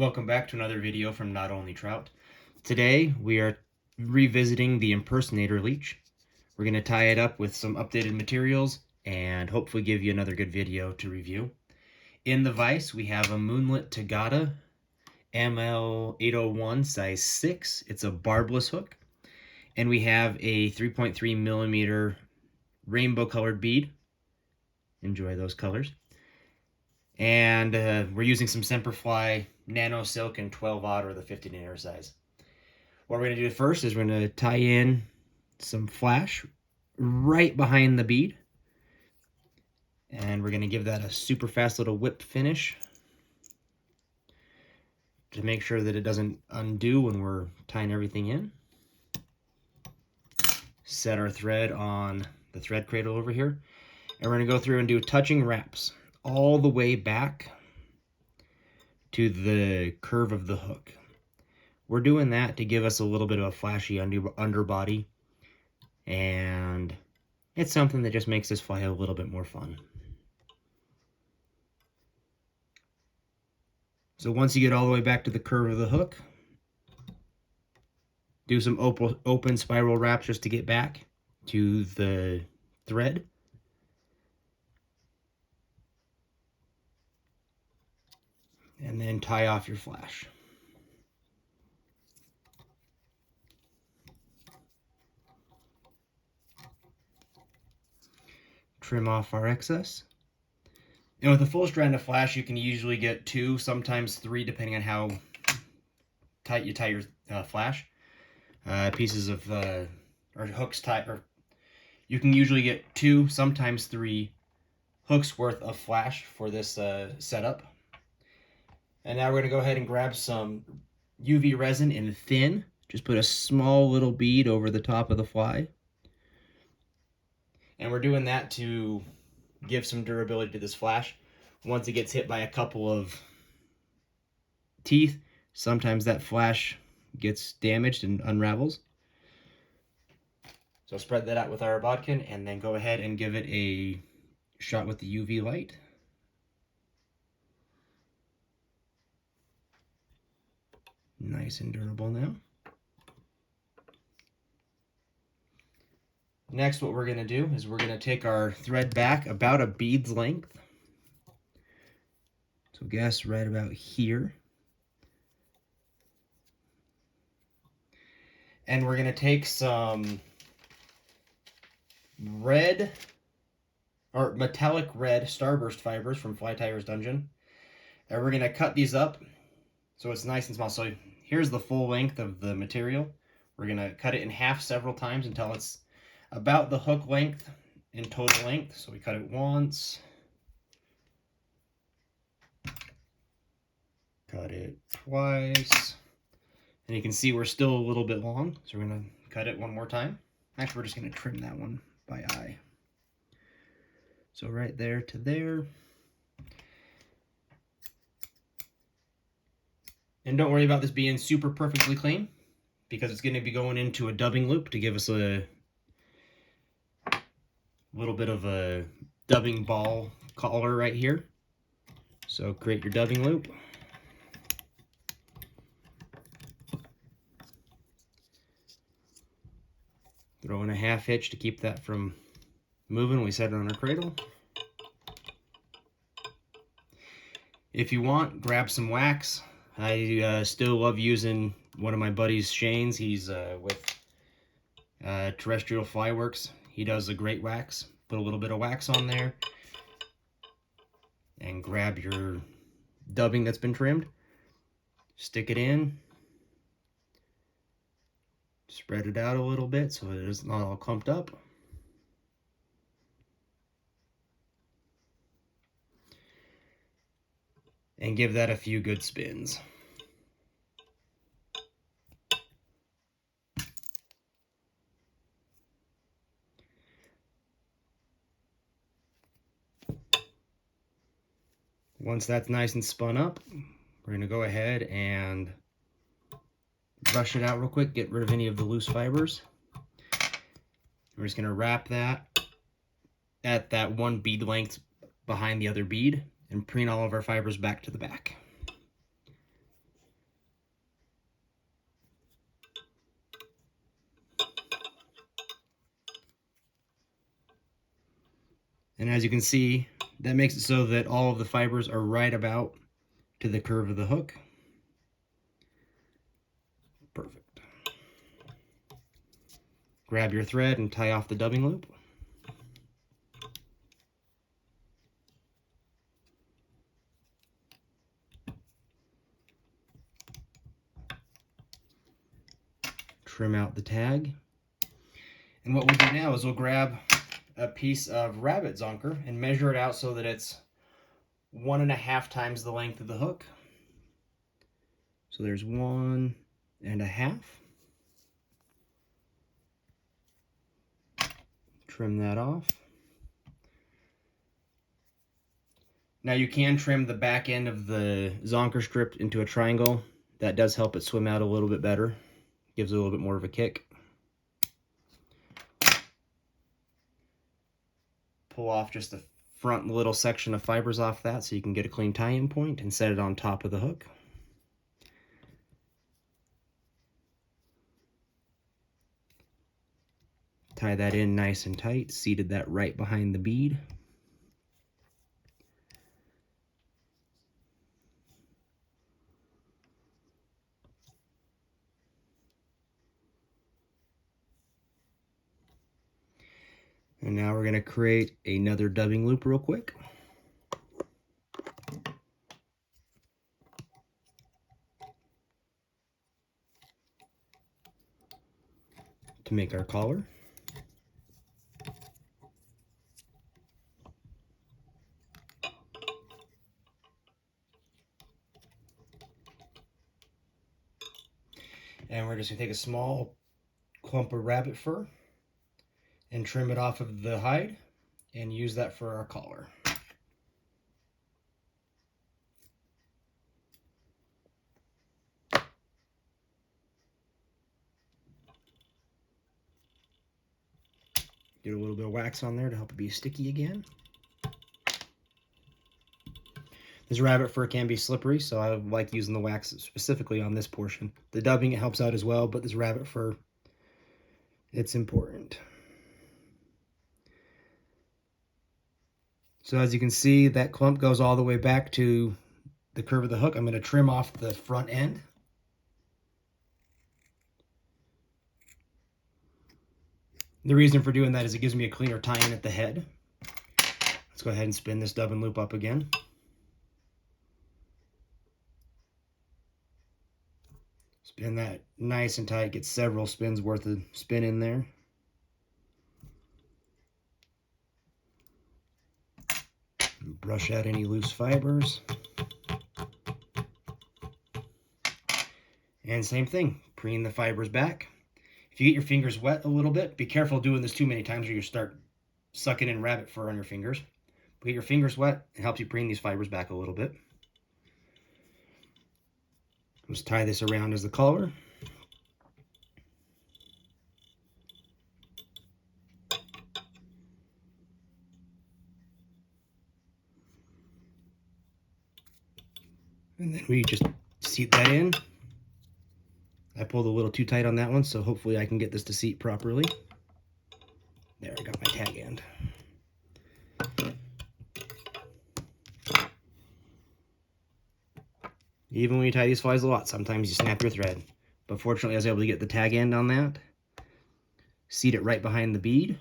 Welcome back to another video from Not Only Trout. Today we are revisiting the Impersonator Leech. We're going to tie it up with some updated materials and hopefully give you another good video to review. In the vise we have a Moonlit Tagata ML801 size 6. It's a barbless hook. And we have a 3.3 millimeter rainbow colored bead. Enjoy those colors. And we're using some Semperfli Nano Silk in 12/0 or the 15 size. What we're going to do first is we're going to tie in some flash right behind the bead. And we're going to give that a super fast little whip finish to make sure that it doesn't undo when we're tying everything in. Set our thread on the thread cradle over here. And we're going to go through and do touching wraps all the way back to the curve of the hook. We're doing that to give us a little bit of a flashy underbody, and it's something that just makes this fly a little bit more fun. So once you get all the way back to the curve of the hook, do some open spiral wraps just to get back to the thread. And then tie off your flash. Trim off our excess. And with a full strand of flash, you can usually get 2, sometimes 3, depending on how tight you tie your flash. Pieces of, or hooks tied, or you can usually get 2, sometimes 3 hooks worth of flash for this setup. And now we're going to go ahead and grab some UV resin in thin. Just put a small little bead over the top of the fly. And we're doing that to give some durability to this flash. Once it gets hit by a couple of teeth, sometimes that flash gets damaged and unravels. So spread that out with our bodkin and then go ahead and give it a shot with the UV light. Nice and durable now. Next, what we're going to do is we're going to take our thread back about a bead's length. So guess right about here. And we're going to take some red, or metallic red starburst fibers from Fly Tier's Dungeon. And we're going to cut these up so it's nice and small. So here's the full length of the material. We're going to cut it in half several times until it's about the hook length in total length. So we cut it once, cut it twice, and you can see we're still a little bit long, so we're going to cut it one more time. Actually, we're just going to trim that one by eye. So right there to there. And don't worry about this being super perfectly clean, because it's going to be going into a dubbing loop to give us a little bit of a dubbing ball collar right here. So create your dubbing loop. Throw in a half hitch to keep that from moving. We set it on our cradle. If you want, grab some wax. I still love using one of my buddy's Shane's. He's with Terrestrial Flyworks. He does a great wax. Put a little bit of wax on there and grab your dubbing that's been trimmed. Stick it in. Spread it out a little bit so it is not all clumped up. And give that a few good spins. Once that's nice and spun up, we're going to go ahead and brush it out real quick, get rid of any of the loose fibers. We're just going to wrap that at that one bead length behind the other bead and preen all of our fibers back to the back. And as you can see, that makes it so that all of the fibers are right about to the curve of the hook. Perfect. Grab your thread and tie off the dubbing loop. Trim out the tag. And what we'll do now is we'll grab a piece of rabbit zonker and measure it out so that it's 1.5 times the length of the hook. So there's 1.5. Trim that off. Now you can trim the back end of the zonker strip into a triangle. That does help it swim out a little bit better. Gives it a little bit more of a kick. Pull off just the front little section of fibers off that so you can get a clean tie-in point and set it on top of the hook. Tie that in nice and tight, seated that right behind the bead. And now we're going to create another dubbing loop real quick. To make our collar. And we're just going to take a small clump of rabbit fur and trim it off of the hide and use that for our collar. Get a little bit of wax on there to help it be sticky again. This rabbit fur can be slippery, so I like using the wax specifically on this portion. The dubbing, it helps out as well, but this rabbit fur, it's important. So as you can see, that clump goes all the way back to the curve of the hook. I'm going to trim off the front end. The reason for doing that is it gives me a cleaner tie-in at the head. Let's go ahead and spin this dubbing loop up again. Spin that nice and tight, get several spins worth of spin in there. Brush out any loose fibers. And same thing, preen the fibers back. If you get your fingers wet a little bit, be careful doing this too many times or you start sucking in rabbit fur on your fingers. But get your fingers wet, it helps you preen these fibers back a little bit. Just tie this around as the collar. And then we just seat that in. I pulled a little too tight on that one, so hopefully I can get this to seat properly. There, I got my tag end. Even when you tie these flies a lot, sometimes you snap your thread. But fortunately I was able to get the tag end on that. Seat it right behind the bead.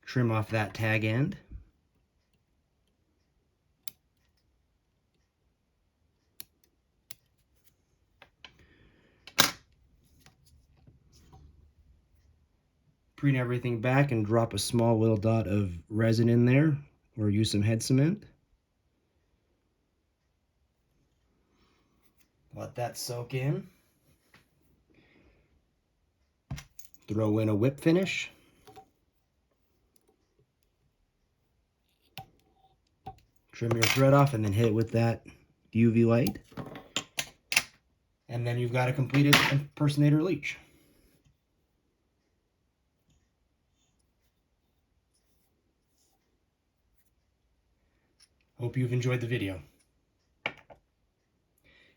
Trim off that tag end. Preen everything back and drop a small little dot of resin in there, or use some head cement. Let that soak in. Throw in a whip finish. Trim your thread off and then hit it with that UV light. And then you've got a completed Impersonator leech. Hope you've enjoyed the video.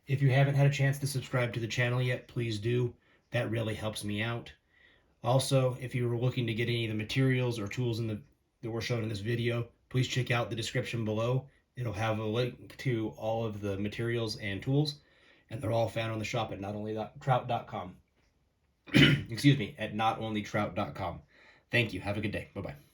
If you haven't had a chance to subscribe to the channel yet, please do. That really helps me out. Also, if you were looking to get any of the materials or tools that were shown in this video, please check out the description below. It'll have a link to all of the materials and tools, and they're all found on the shop at notonlytrout.com. Excuse me, at notonlytrout.com. Thank you. Have a good day. Bye-bye.